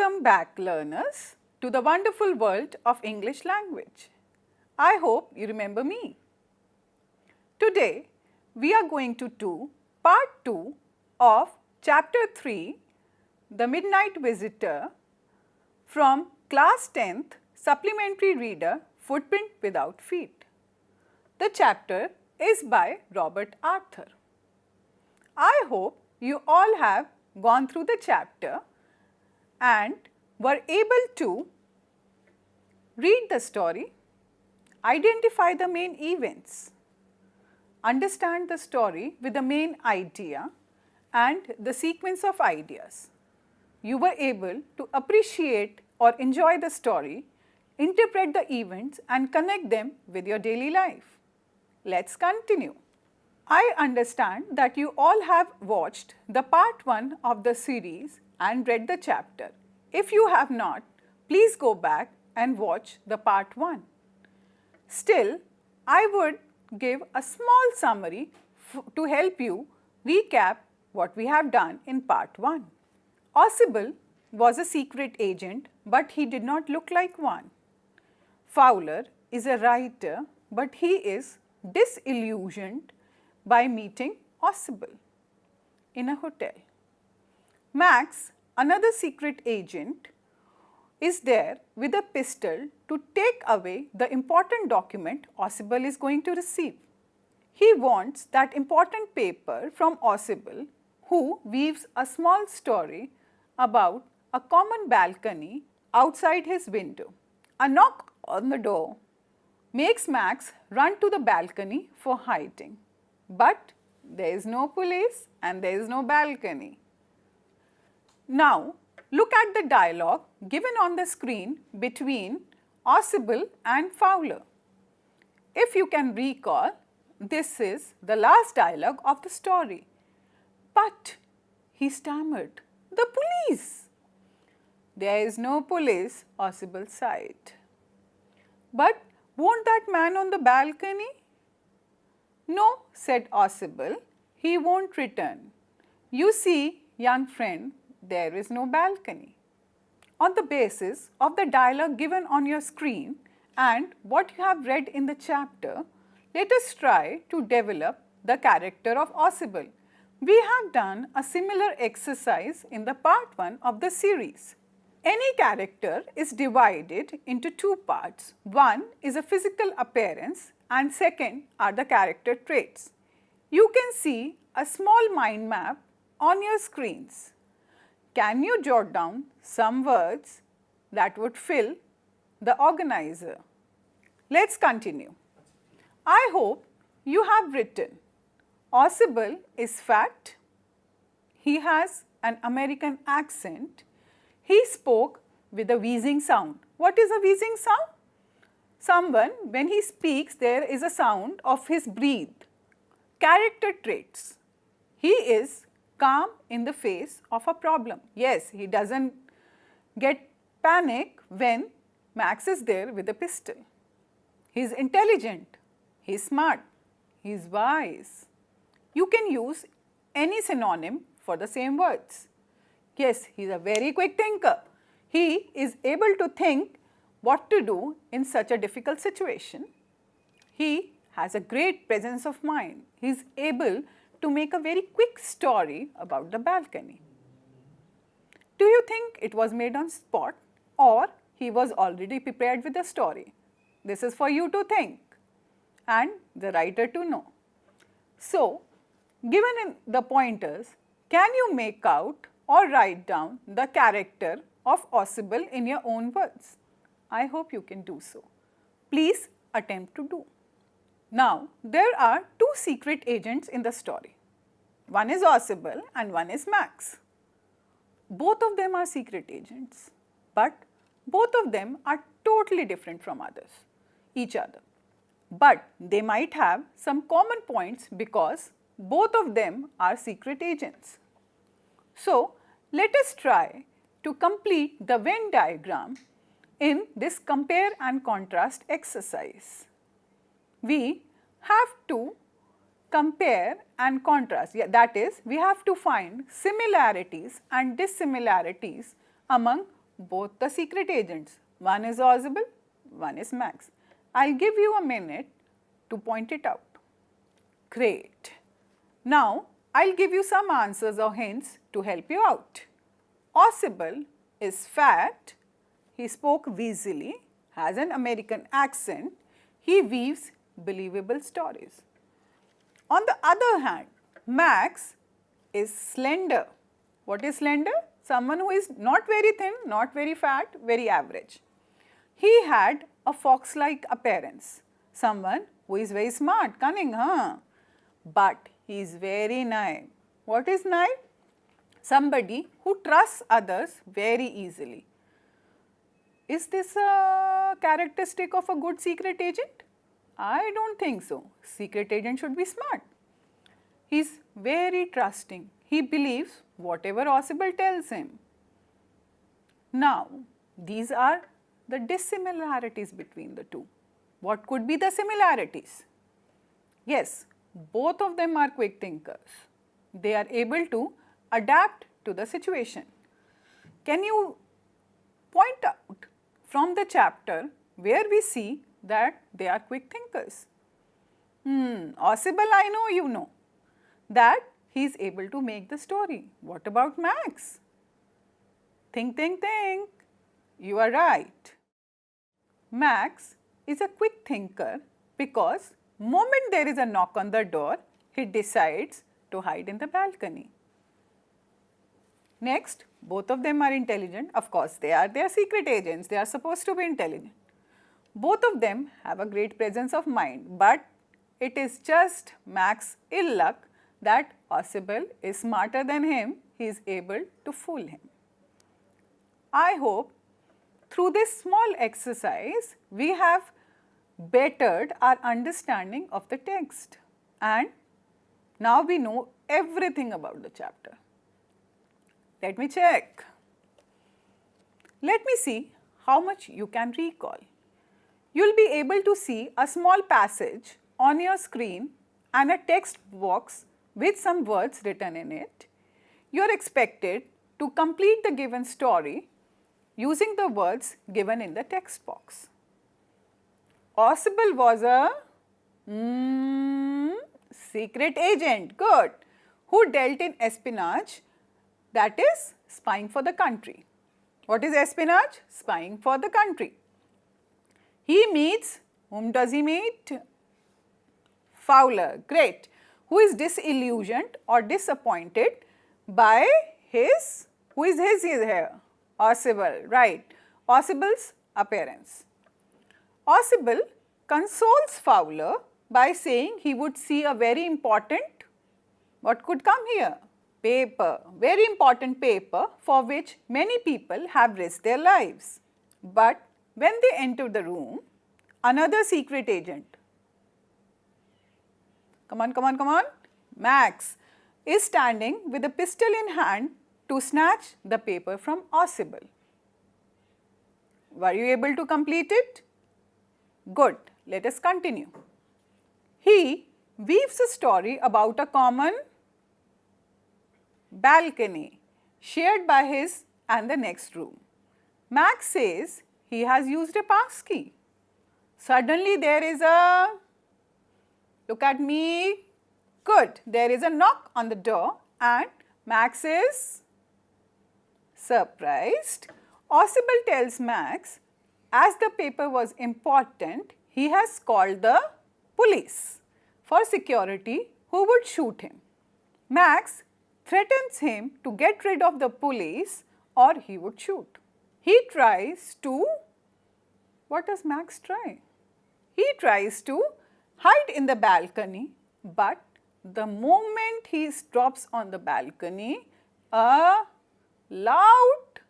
Welcome back, learners, to the wonderful world of English language. I hope you remember me. Today, we are going to do part 2 of chapter 3, The Midnight Visitor, from class 10th supplementary reader Footprint Without Feet. The chapter is by Robert Arthur. I hope you all have gone through the chapter and were able to read the story, identify the main events, understand the story with the main idea and the sequence of ideas. You were able to appreciate or enjoy the story, interpret the events and connect them with your daily life. Let's continue. I understand that you all have watched the part 1 of the series and read the chapter. If you have not, please go back and watch the part 1. Still, I would give a small summary to help you recap what we have done in part 1. Ossible was a secret agent, but he did not look like one. Fowler is a writer, but he is disillusioned by meeting Ossible in a hotel. Max, another secret agent, is there with a pistol to take away the important document Ossible is going to receive. He wants that important paper from Ossible, who weaves a small story about a common balcony outside his window. A knock on the door makes Max run to the balcony for hiding. But there is no police and there is no balcony. Now, look at the dialogue given on the screen between Ossible and Fowler. If you can recall, this is the last dialogue of the story. But, he stammered, the police! There is no police, Ossible sighed. But won't that man on the balcony? No, said Ossible, he won't return. You see, young friend, there is no balcony. On the basis of the dialogue given on your screen and what you have read in the chapter, let us try to develop the character of Ossible. We have done a similar exercise in the part 1 of the series. Any character is divided into two parts. One is a physical appearance and second are the character traits. You can see a small mind map on your screens. Can you jot down some words that would fill the organizer? Let's continue. I hope you have written, Ossible is fat, he has an American accent, he spoke with a wheezing sound. What is a wheezing sound? Someone, when he speaks, there is a sound of his breath. Character traits. He is calm in the face of a problem. Yes, he doesn't get panic when Max is there with a pistol. He is intelligent, he is smart, he is wise. You can use any synonym for the same words. Yes, he is a very quick thinker. He is able to think what to do in such a difficult situation. He has a great presence of mind. He is able to make a very quick story about the balcony. Do you think it was made on spot or he was already prepared with the story? This is for you to think and the writer to know. So, given in the pointers, can you make out or write down the character of Ossible in your own words? I hope you can do so. Please attempt to do. Now, there are two secret agents in the story. One is Ossible and one is Max. Both of them are secret agents, but both of them are totally different from each other. But they might have some common points because both of them are secret agents. So, let us try to complete the Venn diagram in this compare and contrast exercise. We have to compare and contrast, that is, we have to find similarities and dissimilarities among both the secret agents. One is Ausable, one is Max. I'll give you a minute to point it out. Great. Now, I'll give you some answers or hints to help you out. Ausable is fat, he spoke wheezily, has an American accent, he weaves believable stories. On the other hand, Max is slender. What is slender? Someone who is not very thin, not very fat, very average. He had a fox-like appearance. Someone who is very smart, cunning, but he is very naive. What is naive? Somebody who trusts others very easily. Is this a characteristic of a good secret agent? I don't think so. Secret agent should be smart. He is very trusting. He believes whatever Ausable tells him. Now, these are the dissimilarities between the two. What could be the similarities? Yes, both of them are quick thinkers. They are able to adapt to the situation. Can you point out from the chapter where we see that they are quick thinkers? Ausable, I know you know that he is able to make the story. What about Max? Think, think, think. You are right. Max is a quick thinker because moment there is a knock on the door, he decides to hide in the balcony. Next, both of them are intelligent. Of course, they are secret agents. They are supposed to be intelligent. Both of them have a great presence of mind, but it is just Max's ill luck that Ausable is smarter than him. He is able to fool him. I hope through this small exercise, we have bettered our understanding of the text, and now we know everything about the chapter. Let me check. Let me see how much you can recall. You will be able to see a small passage on your screen and a text box with some words written in it. You are expected to complete the given story using the words given in the text box. Ausable was a secret agent, good, who dealt in espionage, that is spying for the country. What is espionage? Spying for the country. He meets, whom does he meet? Fowler, great, who is disillusioned or disappointed by his, who is his here? Ausable, right, Ausable's appearance. Ausable consoles Fowler by saying he would see a very important, what could come here? Paper, very important paper for which many people have risked their lives. But when they enter the room, another secret agent, come on, Max, is standing with a pistol in hand to snatch the paper from Ausable. Were you able to complete it? Good, let us continue. He weaves a story about a common balcony shared by his and the next room. Max says he has used a passkey. Suddenly there is a, look at me, good, there is a knock on the door and Max is surprised. Ausable tells Max, as the paper was important, he has called the police for security who would shoot him. Max threatens him to get rid of the police or he would shoot. He tries to, what does Max try? He tries to hide in the balcony, but the moment he drops on the balcony, a loud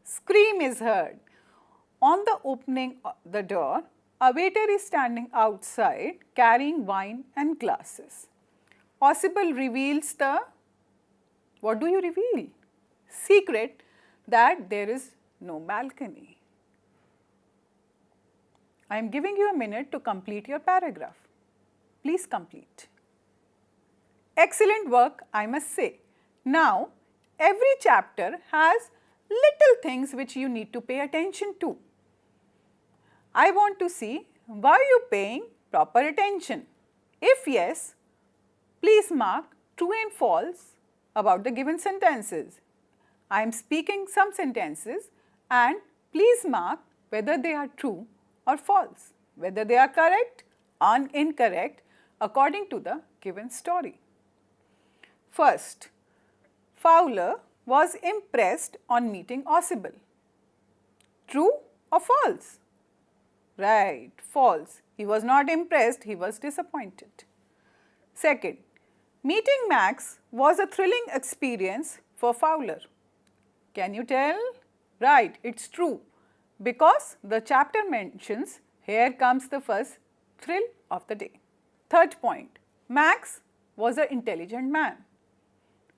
scream is heard. On the opening of the door, a waiter is standing outside carrying wine and glasses. Ausable reveals the, what do you reveal? Secret that there is no balcony. I am giving you a minute to complete your paragraph. Please complete. Excellent work, I must say. Now, every chapter has little things which you need to pay attention to. I want to see why you paying proper attention. If yes, please mark true and false about the given sentences. I am speaking some sentences and please mark whether they are true or false, whether they are correct or incorrect according to the given story. First, Fowler was impressed on meeting Ossible. True or false? Right, false. He was not impressed, he was disappointed. Second, meeting Max was a thrilling experience for Fowler. Can you tell? Right, it's true. Because the chapter mentions, here comes the first thrill of the day. Third point, Max was an intelligent man.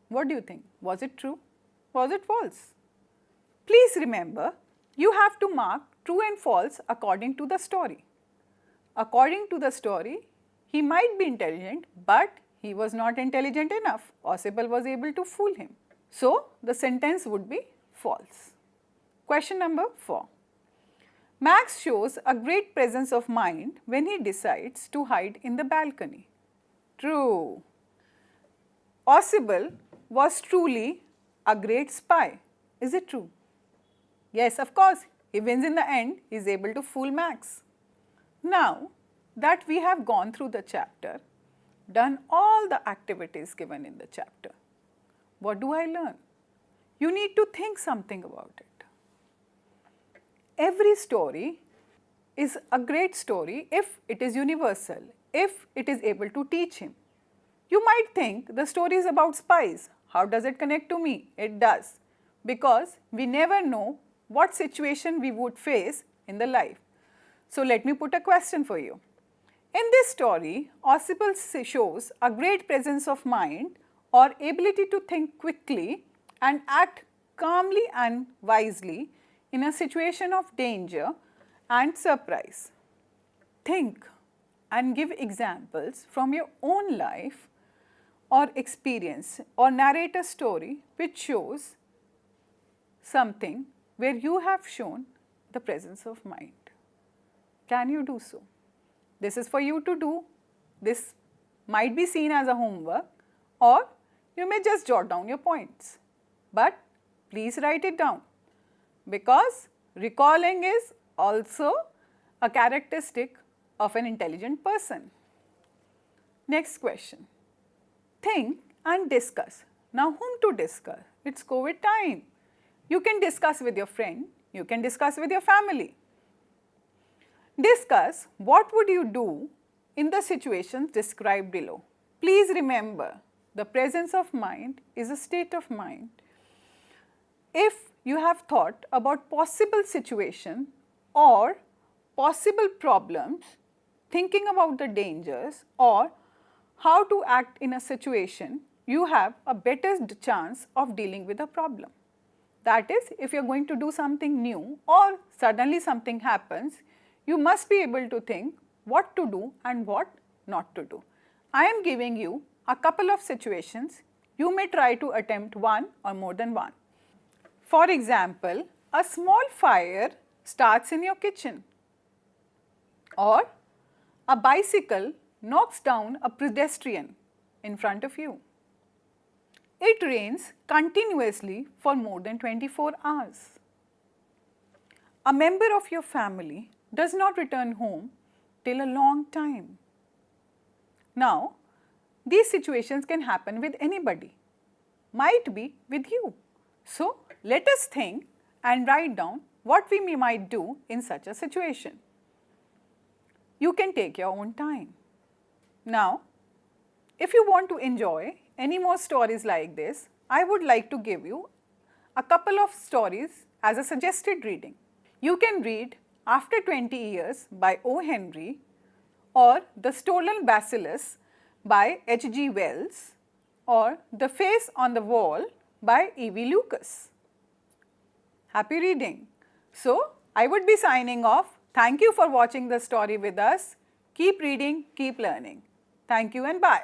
What do you think? Was it true? Was it false? Please remember, you have to mark true and false according to the story. According to the story, he might be intelligent, but he was not intelligent enough. Ossible was able to fool him. So, the sentence would be false. Question number 4. Max shows a great presence of mind when he decides to hide in the balcony. True. Ossible was truly a great spy. Is it true? Yes, of course. He wins in the end. He is able to fool Max. Now that we have gone through the chapter, done all the activities given in the chapter, what do I learn? You need to think something about it. Every story is a great story if it is universal, if it is able to teach him. You might think the story is about spies. How does it connect to me? It does, because we never know what situation we would face in the life. So let me put a question for you. In this story, Ossible shows a great presence of mind or ability to think quickly and act calmly and wisely in a situation of danger and surprise. Think and give examples from your own life or experience or narrate a story which shows something where you have shown the presence of mind. Can you do so? This is for you to do. This might be seen as a homework, or you may just jot down your points. But please write it down, because recalling is also a characteristic of an intelligent person. Next question. Think and discuss. Now, whom to discuss? It's COVID time. You can discuss with your friend, you can discuss with your family. Discuss what would you do in the situations described below. Please remember, the presence of mind is a state of mind. If you have thought about possible situation or possible problems, thinking about the dangers or how to act in a situation, you have a better chance of dealing with a problem. That is, if you are going to do something new or suddenly something happens, you must be able to think what to do and what not to do. I am giving you a couple of situations. You may try to attempt one or more than one. For example, a small fire starts in your kitchen, or a bicycle knocks down a pedestrian in front of you. It rains continuously for more than 24 hours. A member of your family does not return home till a long time. Now, these situations can happen with anybody, might be with you. So, let us think and write down what we might do in such a situation. You can take your own time. Now, if you want to enjoy any more stories like this, I would like to give you a couple of stories as a suggested reading. You can read After 20 Years by O. Henry, or The Stolen Bacillus by H.G. Wells, or The Face on the Wall by E.V. Lucas. Happy reading! So, I would be signing off. Thank you for watching the story with us. Keep reading, keep learning. Thank you and bye.